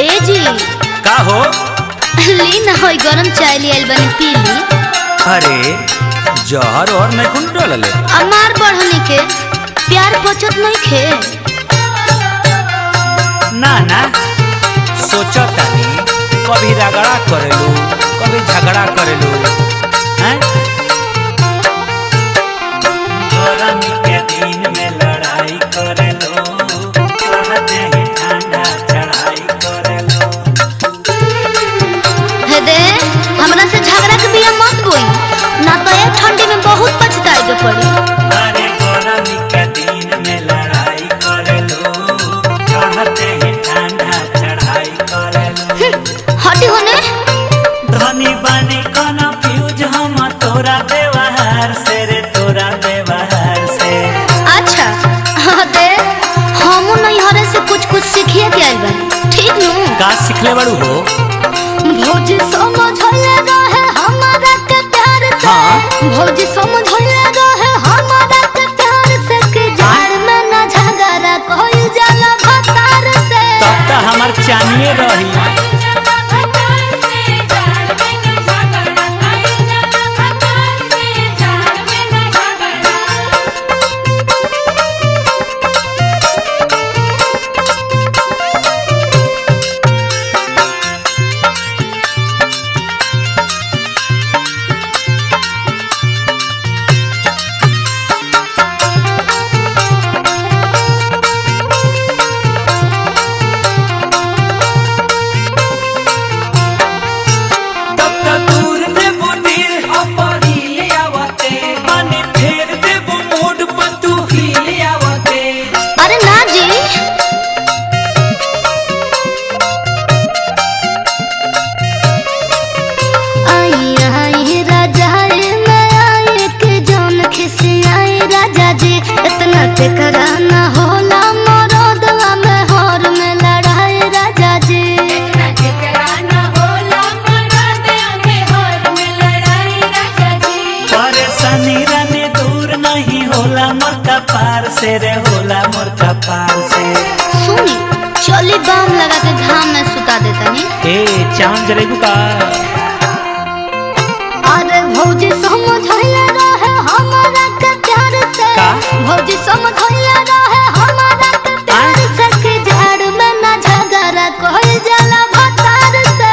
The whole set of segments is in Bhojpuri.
ए जी का हो? ली ना होई गरम चाय ले आइल बनी पी ली। अरे जहर और नहीं कुन डलले अमार बढ़नी के प्यार बचत नहीं खे। ना ना सोचो तानी कभी रगड़ा करेलू कभी झगड़ा करेलू हैं? गरमी के दिन में लड़ाई करेलो कहते हैं ठंडा चढ़ाई करेलो। हे दे हमरा से झगड़ा के बिया मत बोई ना तो ये ठंडी में बहुत पछताए के पड़ी। अरे गरमी के दिन में लड़ाई करेलो कहते हैं ठंडा चढ़ाई करेलो। हटी होने धनी बनी कोना फ्यूज हम तोरा व्यवहार से रे तोरा व्यवहार से। अच्छा हाँ दे हम नहीं हरे से कुछ सीखिए के आइल बनी ठीक नु। का सिखले बड़ू हो? भौजी समझले रहे हमारा के प्यार से। हाँ? भौजी समझले रहे हमारा के प्यार से कि जाड़ में ना झगड़ा कोई जाला भतार से। तब तो हमार चानिए रही। अरे ना जी आई आई राजा मैं आई के जौन खिसियाई राजा जी इतना ते कराना होला मरदवा में हर में लड़ाई राजा जी। इतना ते कराना होला मरदवा में हर में लड़ाई राजा जी। परेशानी रानी दूर नहीं होला मोर कपार से रे होला मोर कपार से। सुनी चली बाम लगा के घाम में सुता देता नहीं। ए चांद जलेबू का अरे भौजी समझले रहे हमारा के प्यार से। का? भौजी समझले रहे हमारा के प्यार से कि झाड़ में ना झगड़ा कोई जाला भतार से।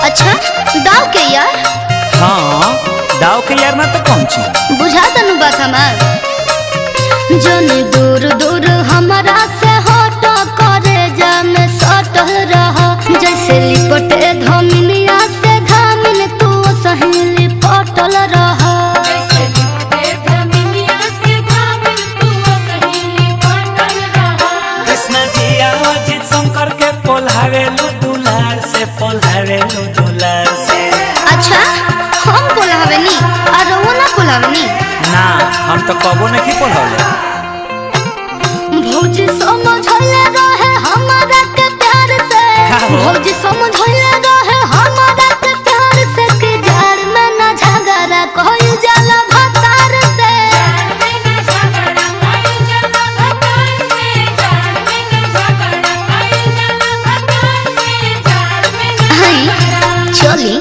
अच्छा दाव के यार? हाँ दाव के यार ना तो कौन ची बुझा तनु बात हमार जने दूर दूर हमारा से हट करे जा में सट रह जैसे लिपटे धमिनिया से धामिन तू सही लिपटल रह। कृष्ण जी अजित शंकर के पोल्हावेलू दुलार से पोल्हावेलू दुलार से। अच्छा हम बोलावे नी और वो ना बोलावे नी। ना हम तो कबो नहीं पोल्हावले। भौजी समझले रहे हमारा के प्यार से। का हो? भौजी समझले रहे हमारा के प्यार से कि झाड़ में ना झगड़ा कोई जाला भतार से। हाय चली